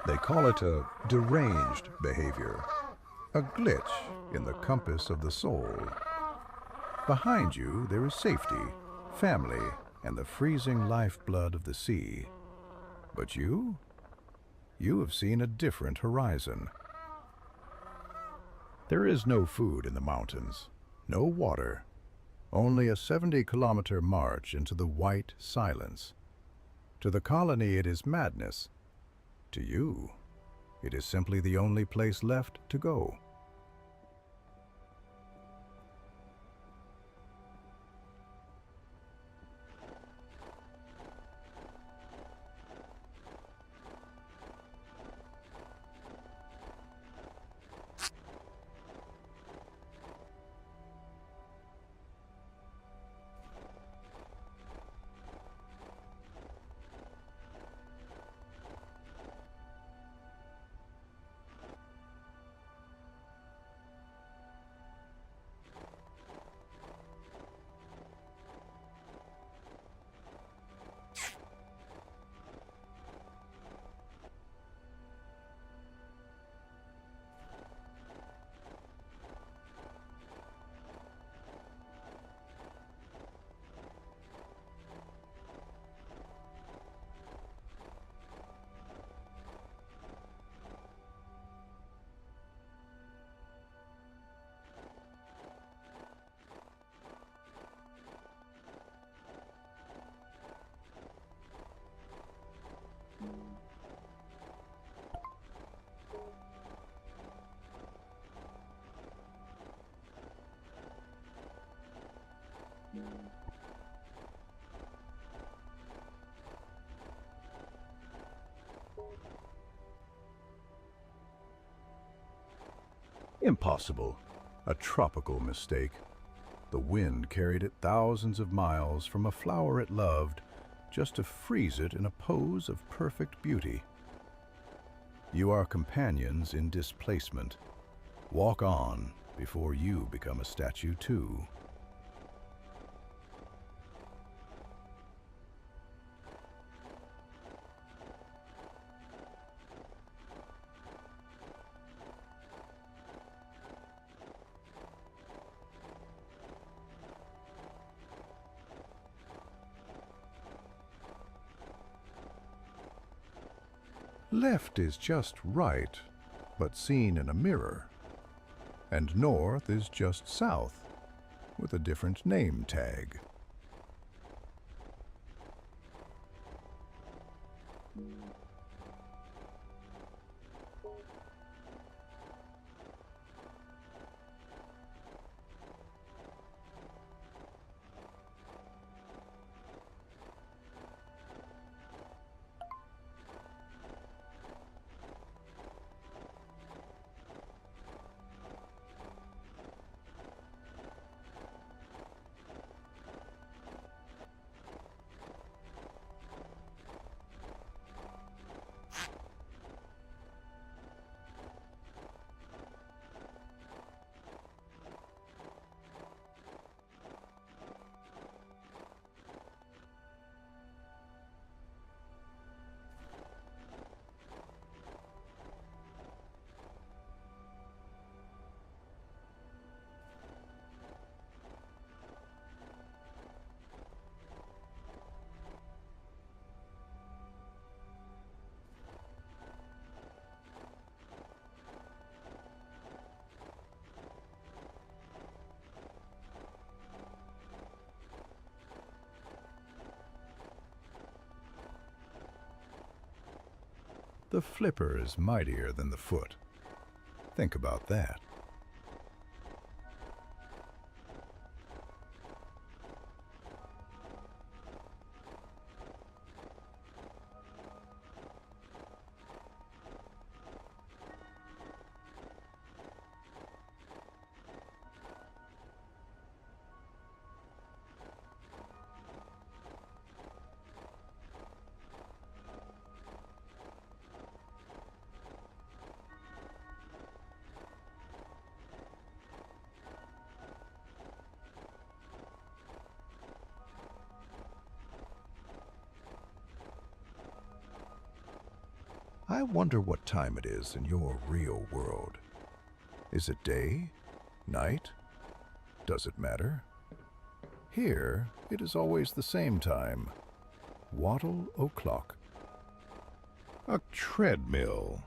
They call it a deranged behavior, a glitch in the compass of the soul. Behind you, there is safety, family, and the freezing lifeblood of the sea. But you have seen a different horizon. There is no food in the mountains, no water, only a 70-kilometer march into the white silence. To the colony, it is madness. To you, it is simply the only place left to go. Impossible. A tropical mistake. The wind carried it thousands of miles from a flower it loved just to freeze it in a pose of perfect beauty. You are companions in displacement. Walk on before you become a statue too. Left is just right, but seen in a mirror. And north is just south, with a different name tag. The flipper is mightier than the foot. Think about that. I wonder what time it is in your real world. Is it day? Night? Does it matter? Here, it is always the same time. Wattle o'clock. A treadmill.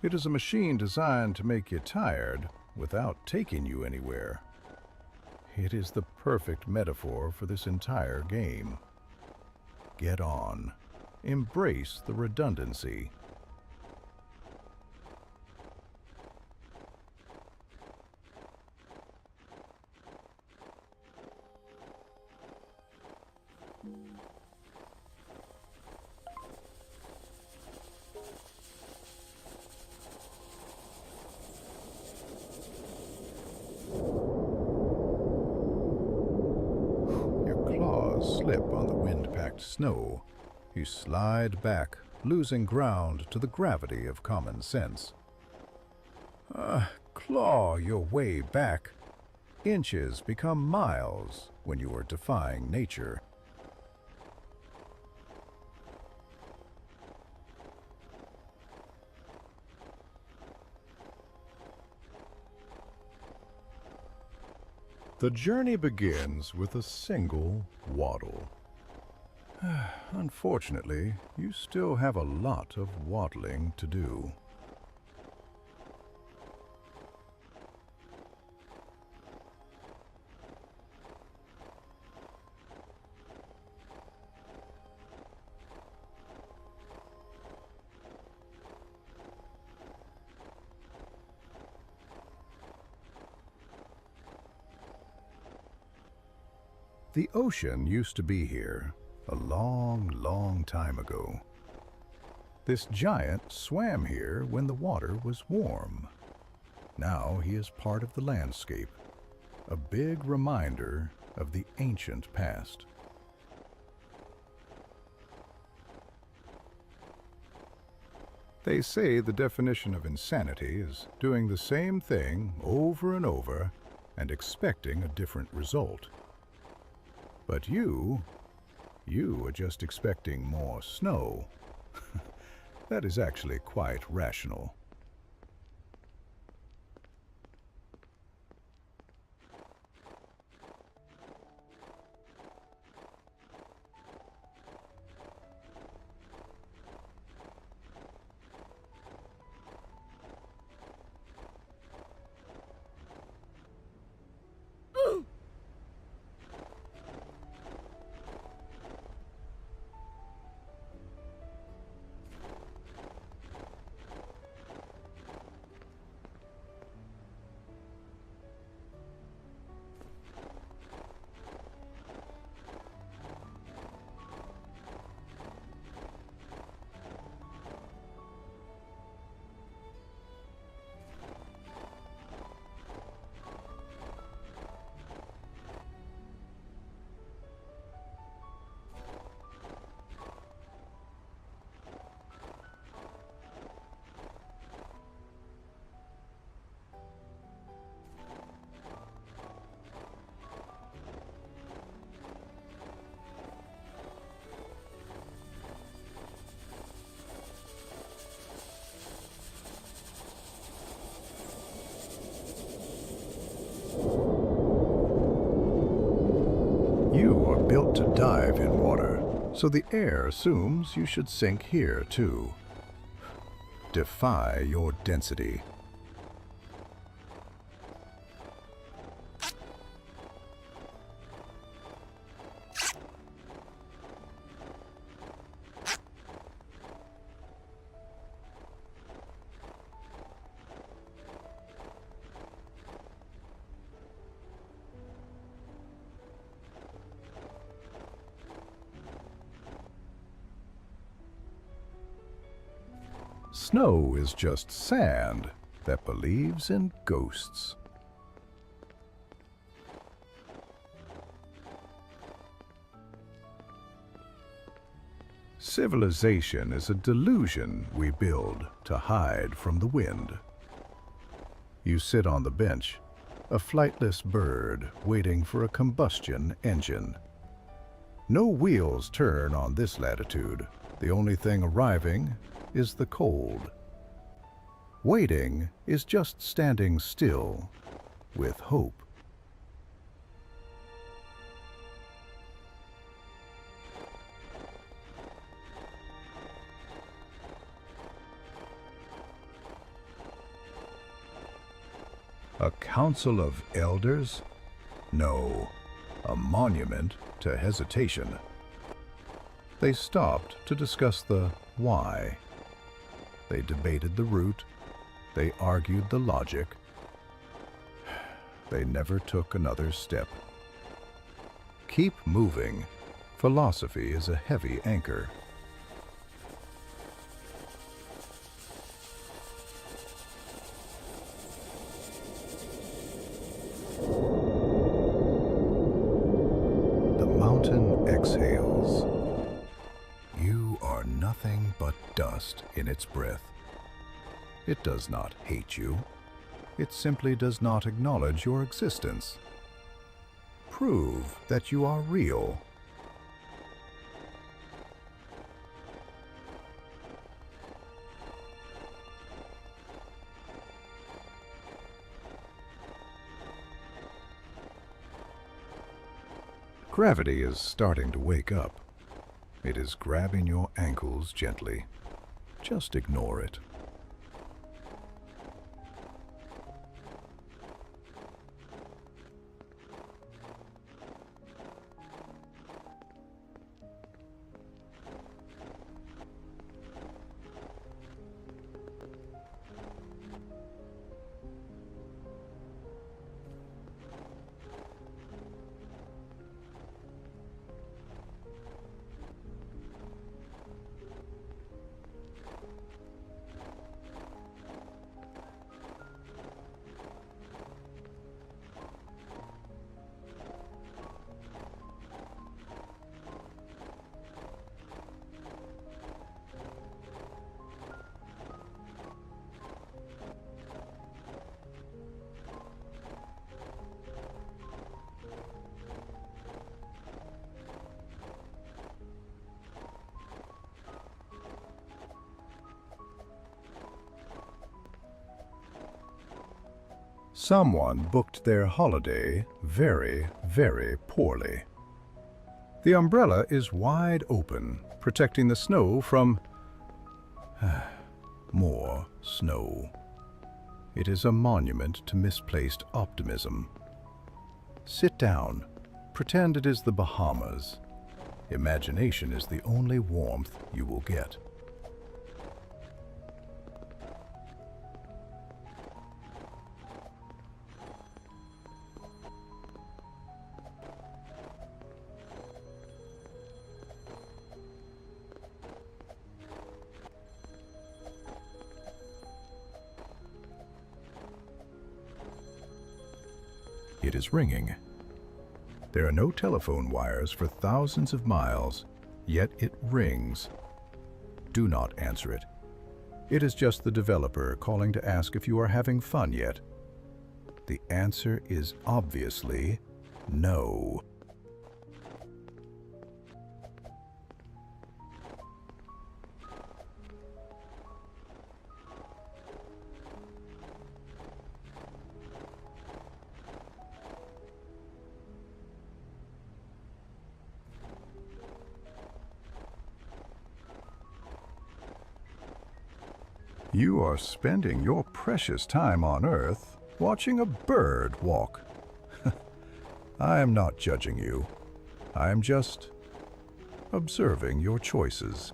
It is a machine designed to make you tired without taking you anywhere. It is the perfect metaphor for this entire game. Get on. Embrace the redundancy. Slip on the wind-packed snow, you slide back, losing ground to the gravity of common sense. Claw your way back. Inches become miles when you are defying nature. The journey begins with a single waddle. Unfortunately, you still have a lot of waddling to do. The ocean used to be here a long, long time ago. This giant swam here when the water was warm. Now he is part of the landscape, a big reminder of the ancient past. They say the definition of insanity is doing the same thing over and over and expecting a different result. But you are just expecting more snow. That is actually quite rational. You are built to dive in water, so the air assumes you should sink here too. Defy your density. Snow is just sand that believes in ghosts. Civilization is a delusion we build to hide from the wind. You sit on the bench, a flightless bird waiting for a combustion engine. No wheels turn on this latitude. The only thing arriving is the cold. Waiting is just standing still with hope. A council of elders? No, a monument to hesitation. They stopped to discuss the why. They debated the route. They argued the logic. They never took another step. Keep moving. Philosophy is a heavy anchor. The mountain exhales. You are nothing but dust in its breath. It does not hate you. It simply does not acknowledge your existence. Prove that you are real. Gravity is starting to wake up. It is grabbing your ankles gently. Just ignore it. Someone booked their holiday very, very poorly. The umbrella is wide open, protecting the snow from more snow. It is a monument to misplaced optimism. Sit down. Pretend it is the Bahamas. Imagination is the only warmth you will get. It is ringing. There are no telephone wires for thousands of miles, yet it rings. Do not answer it. It is just the developer calling to ask if you are having fun yet. The answer is obviously no. You are spending your precious time on Earth watching a bird walk. I am not judging you. I am just observing your choices.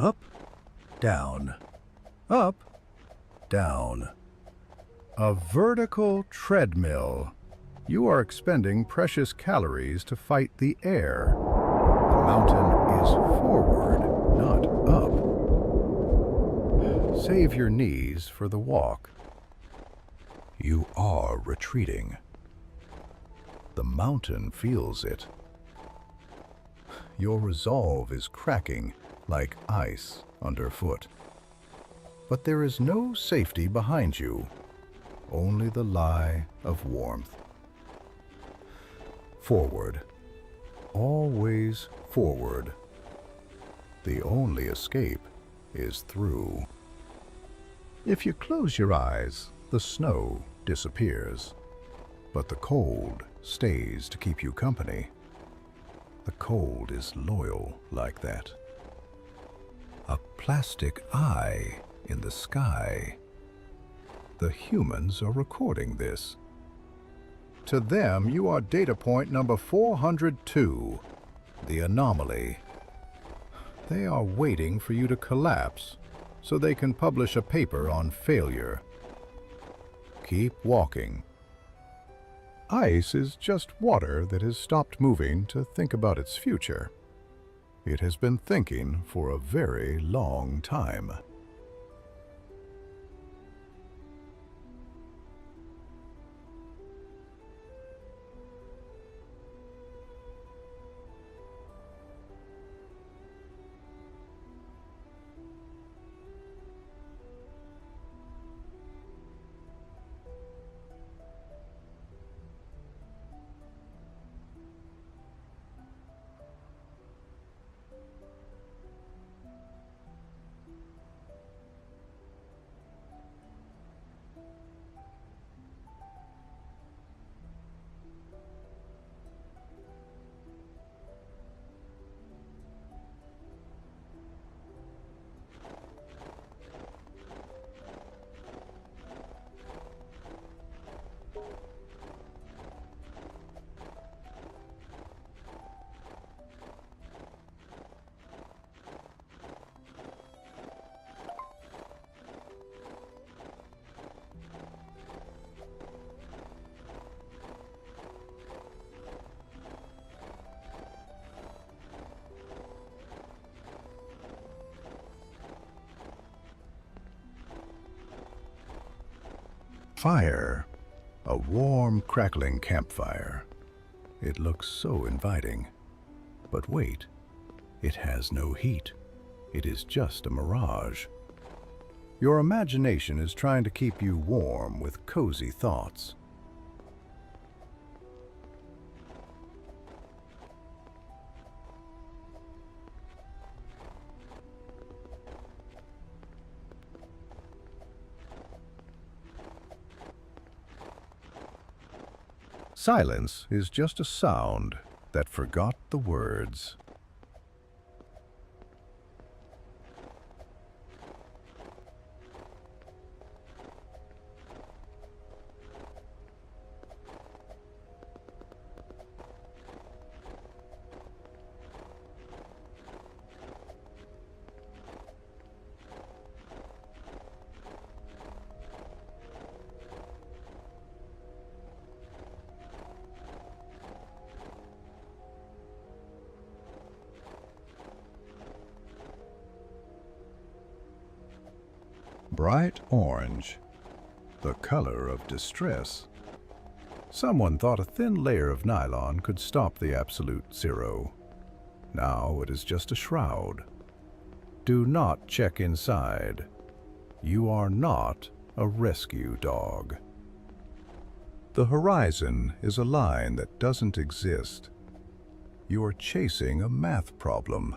Up, down, up, down. A vertical treadmill. You are expending precious calories to fight the air. The mountain is forward, not up. Save your knees for the walk. You are retreating. The mountain feels it. Your resolve is cracking like ice underfoot. But there is no safety behind you, only the lie of warmth. Forward, always forward. The only escape is through. If you close your eyes, the snow disappears, but the cold stays to keep you company. The cold is loyal like that. A plastic eye in the sky. The humans are recording this. To them, you are data point number 402, the anomaly. They are waiting for you to collapse so they can publish a paper on failure. Keep walking. Ice is just water that has stopped moving to think about its future. It has been thinking for a very long time. Fire. A warm, crackling campfire. It looks so inviting. But wait, it has no heat. It is just a mirage. Your imagination is trying to keep you warm with cozy thoughts. Silence is just a sound that forgot the words. Bright orange, the color of distress. Someone thought a thin layer of nylon could stop the absolute zero. Now it is just a shroud. Do not check inside. You are not a rescue dog. The horizon is a line that doesn't exist. You are chasing a math problem.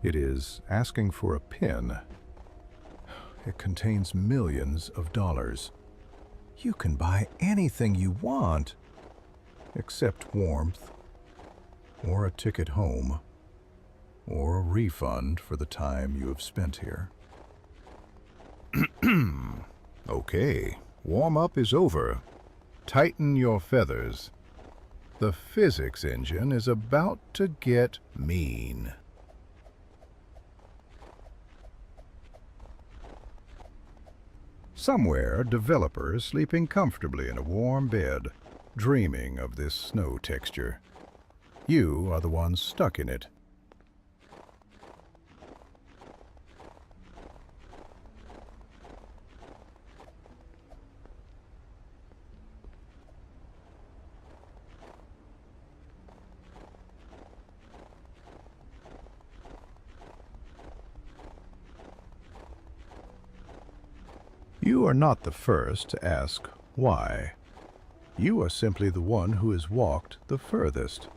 It is asking for a pin. It contains millions of dollars. You can buy anything you want, except warmth, or a ticket home, or a refund for the time you have spent here. Okay, warm-up is over. Tighten your feathers. The physics engine is about to get mean. Somewhere, developer is sleeping comfortably in a warm bed, dreaming of this snow texture. You are the one stuck in it. You are not the first to ask why. You are simply the one who has walked the furthest.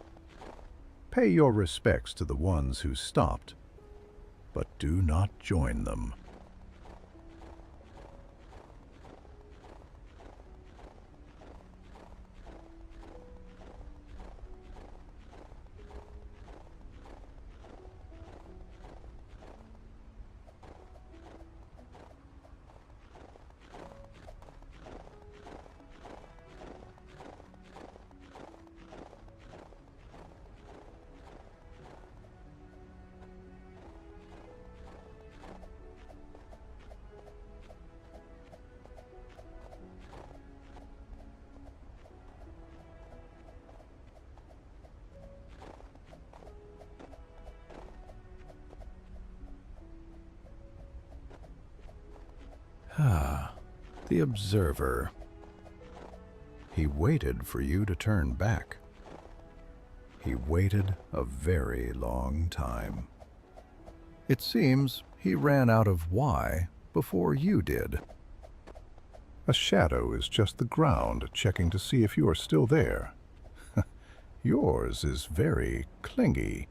Pay your respects to the ones who stopped, but do not join them. The observer. He waited for you to turn back. He waited a very long time. It seems he ran out of why before you did. A shadow is just the ground checking to see if you are still there. Yours is very clingy.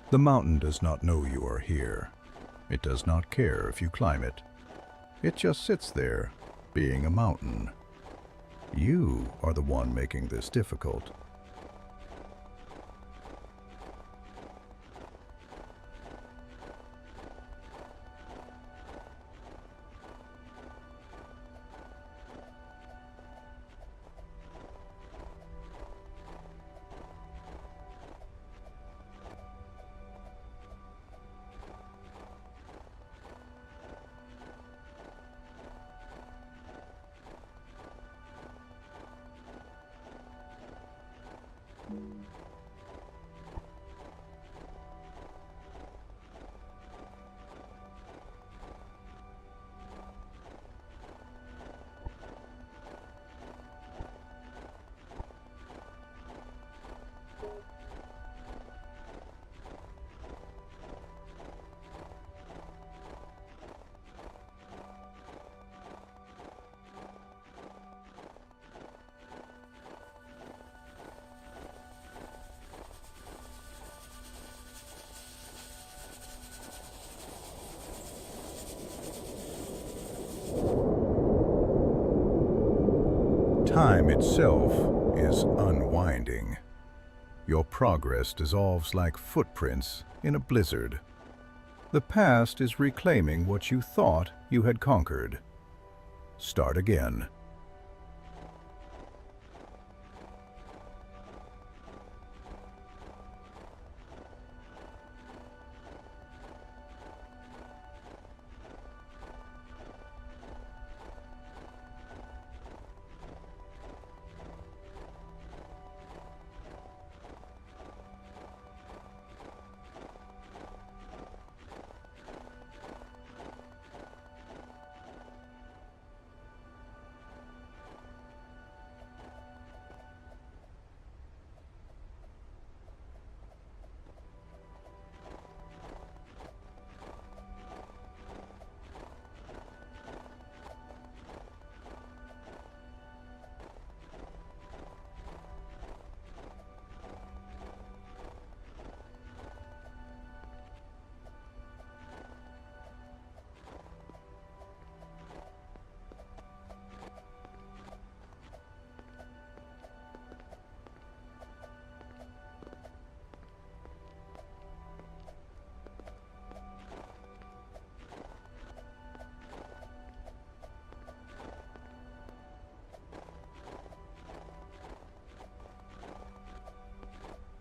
The mountain does not know you are here. It does not care if you climb it. It just sits there, being a mountain. You are the one making this difficult. Time itself is unwinding. Your progress dissolves like footprints in a blizzard. The past is reclaiming what you thought you had conquered. Start again.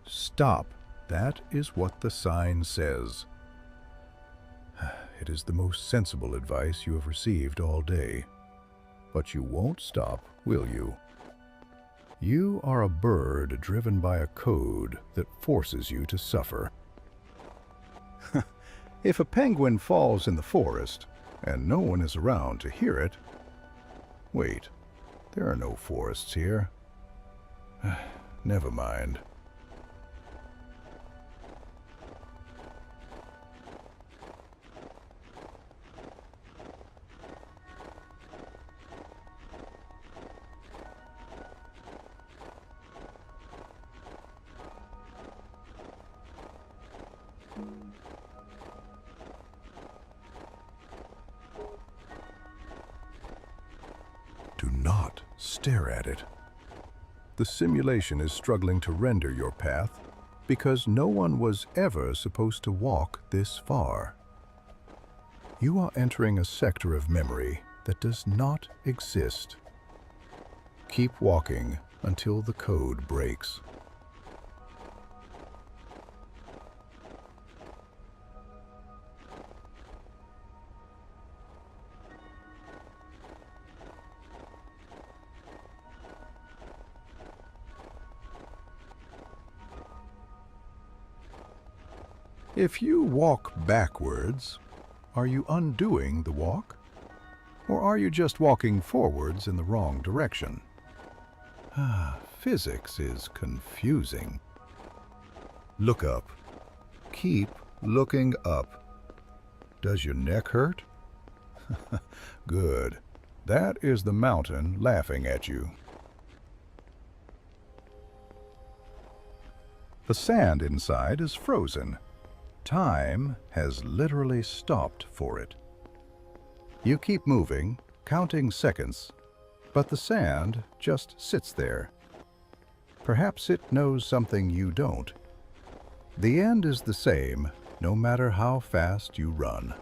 Stop. That is what the sign says. It is the most sensible advice you have received all day. But you won't stop, will you? You are a bird driven by a code that forces you to suffer. If a penguin falls in the forest and no one is around to hear it... Wait, there are no forests here. Never mind. Do not stare at it. The simulation is struggling to render your path because no one was ever supposed to walk this far. You are entering a sector of memory that does not exist. Keep walking until the code breaks. If you walk backwards, are you undoing the walk? Or are you just walking forwards in the wrong direction? Physics is confusing. Look up. Keep looking up. Does your neck hurt? Good. That is the mountain laughing at you. The sand inside is frozen. Time has literally stopped for it. You keep moving, counting seconds, but the sand just sits there. Perhaps it knows something you don't. The end is the same, no matter how fast you run.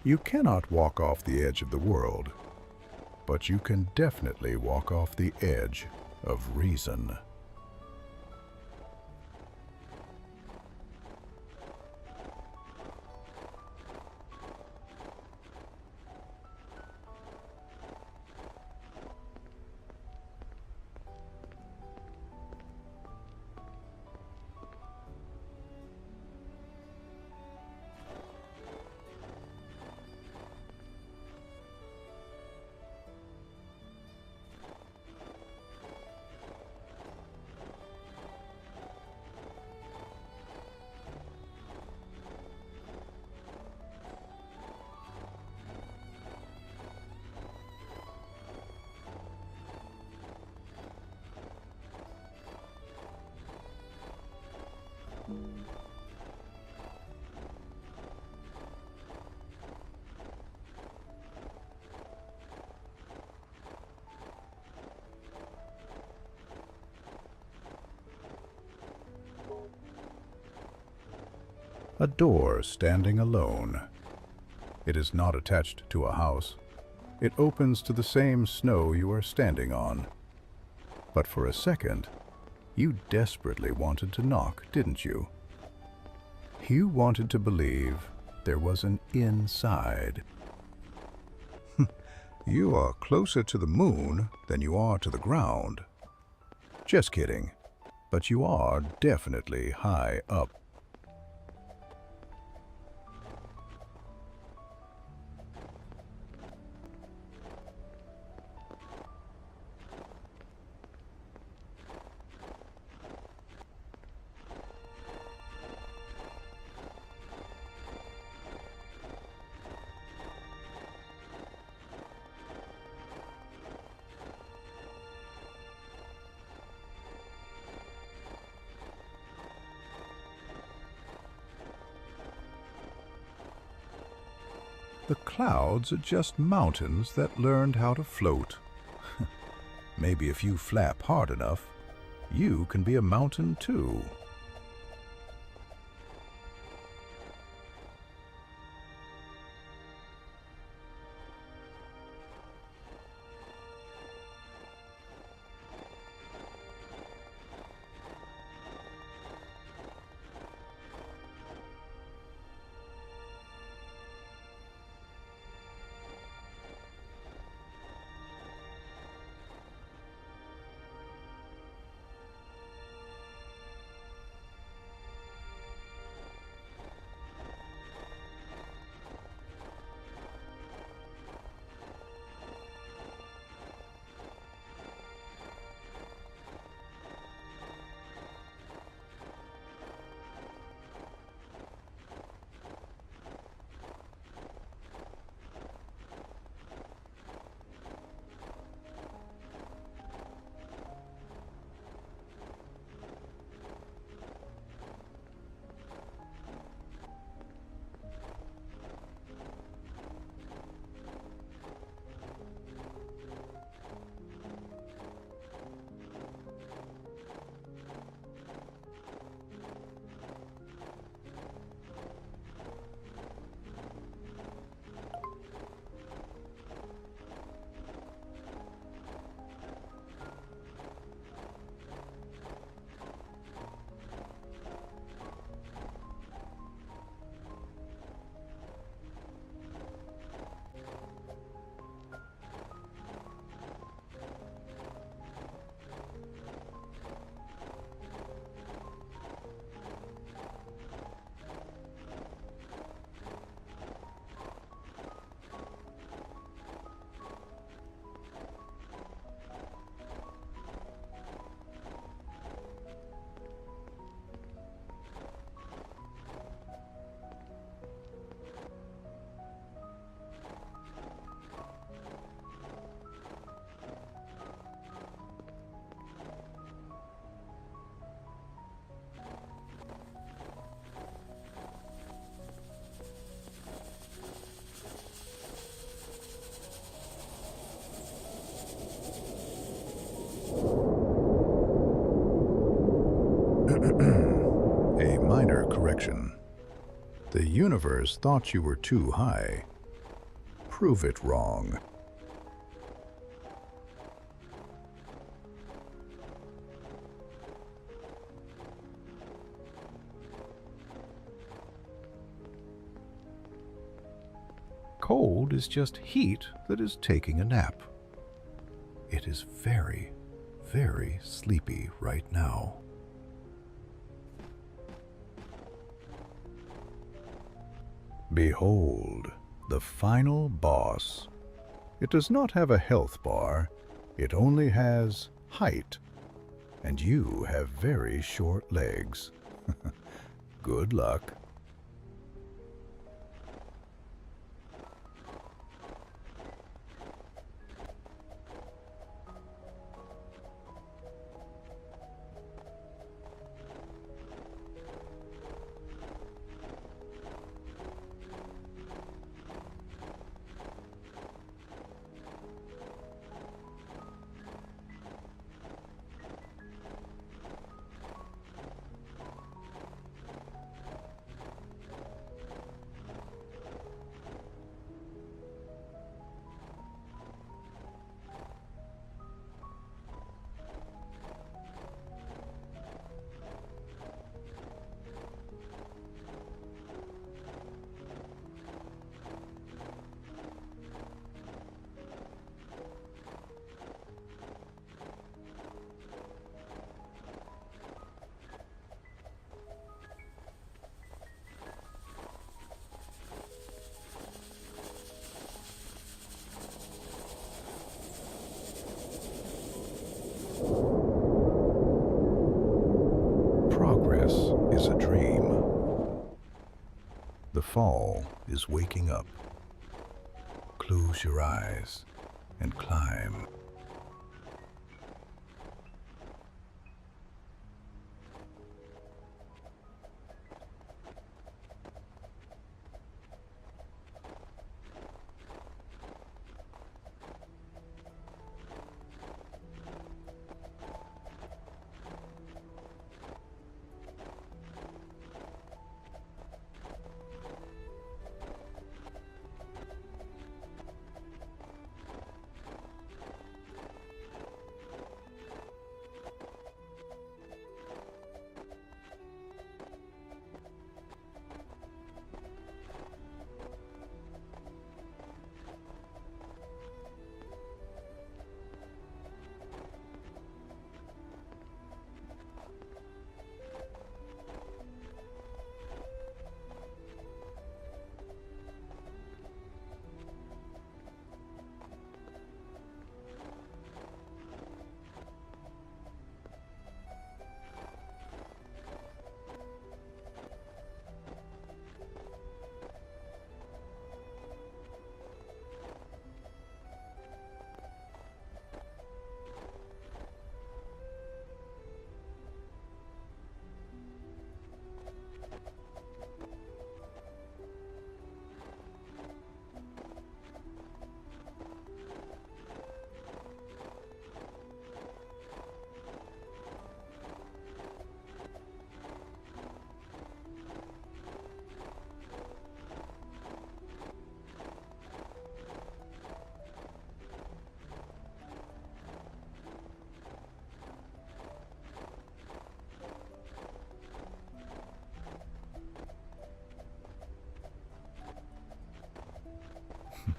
You cannot walk off the edge of the world, but you can definitely walk off the edge of reason. A door standing alone. It is not attached to a house. It opens to the same snow you are standing on. But for a second, you desperately wanted to knock, didn't you? You wanted to believe there was an inside. You are closer to the moon than you are to the ground. Just kidding, but you are definitely high up. The clouds are just mountains that learned how to float. Maybe if you flap hard enough, you can be a mountain too. correction. The universe thought you were too high. Prove it wrong. Cold is just heat that is taking a nap. It is very, very sleepy right now. Behold, the final boss. It does not have a health bar, it only has height. And you have very short legs. Good luck. Progress is a dream. The fall is waking up. Close your eyes and climb.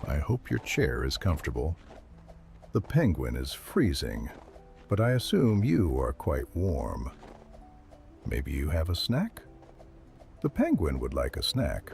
I hope your chair is comfortable. The penguin is freezing, but I assume you are quite warm. Maybe you have a snack? The penguin would like a snack.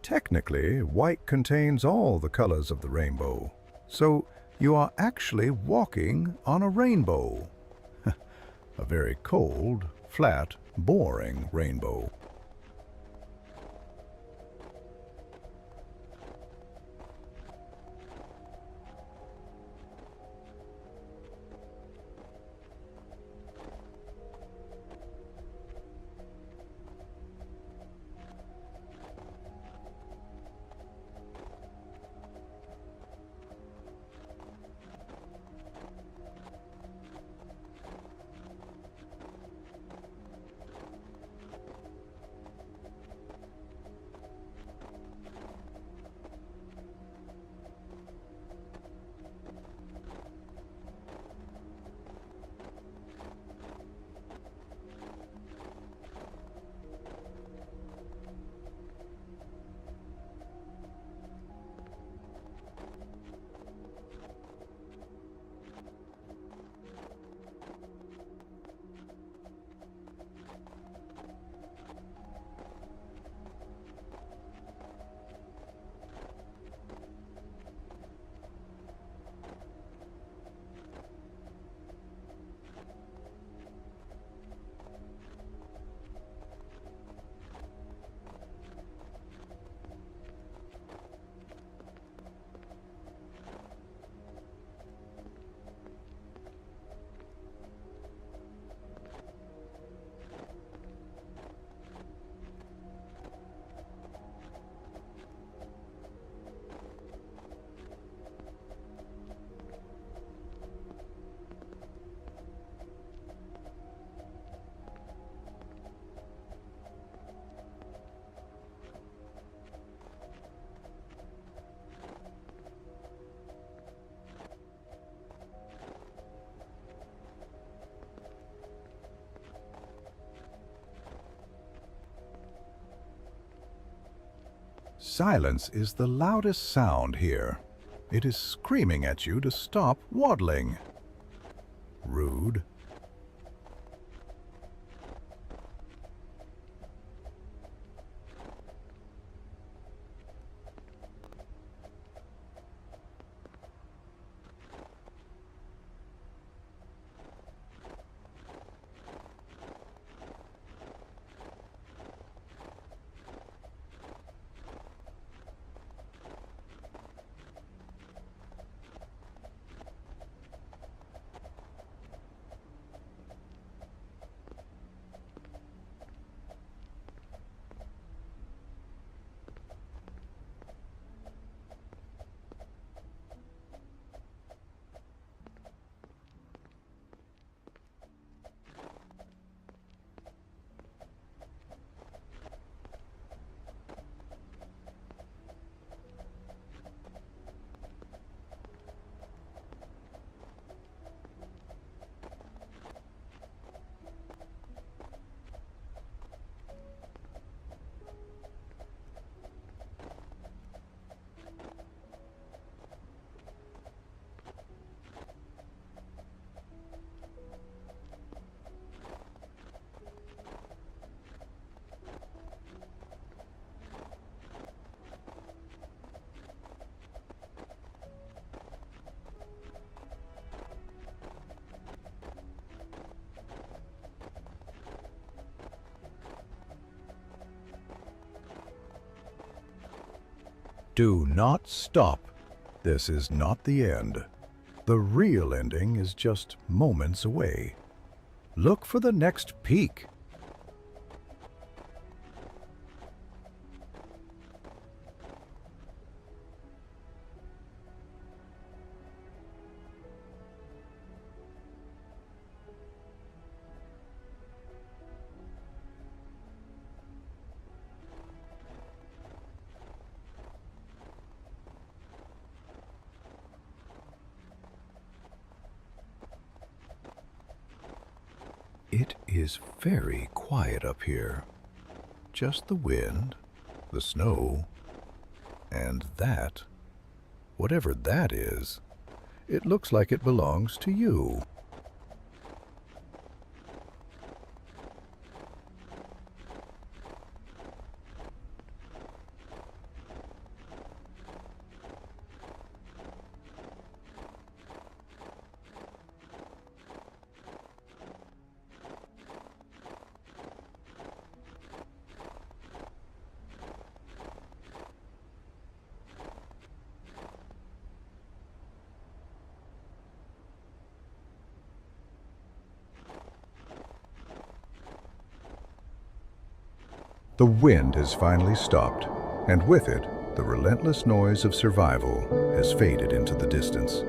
Technically, white contains all the colors of the rainbow, so you are actually walking on a rainbow. A very cold, flat, boring rainbow. Silence is the loudest sound here. It is screaming at you to stop waddling. Rude. Do not stop. This is not the end. The real ending is just moments away. Look for the next peak. It is very quiet up here. Just the wind, the snow, and that, whatever that is, it looks like it belongs to you. The wind has finally stopped, and with it, the relentless noise of survival has faded into the distance.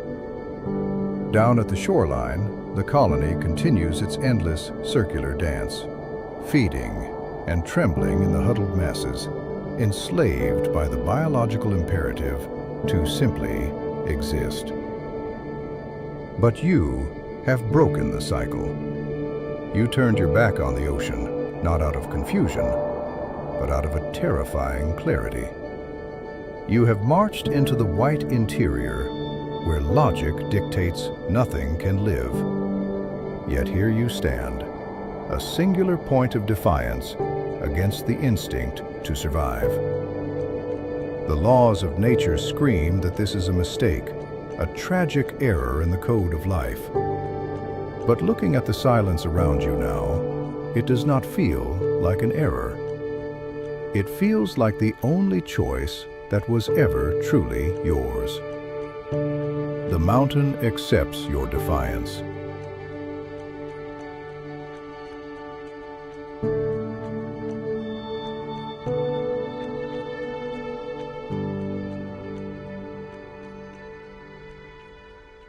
Down at the shoreline, the colony continues its endless circular dance, feeding and trembling in the huddled masses, enslaved by the biological imperative to simply exist. But you have broken the cycle. You turned your back on the ocean, not out of confusion, but out of a terrifying clarity. You have marched into the white interior, where logic dictates nothing can live. Yet here you stand, a singular point of defiance against the instinct to survive. The laws of nature scream that this is a mistake, a tragic error in the code of life. But looking at the silence around you now, it does not feel like an error. It feels like the only choice that was ever truly yours. The mountain accepts your defiance,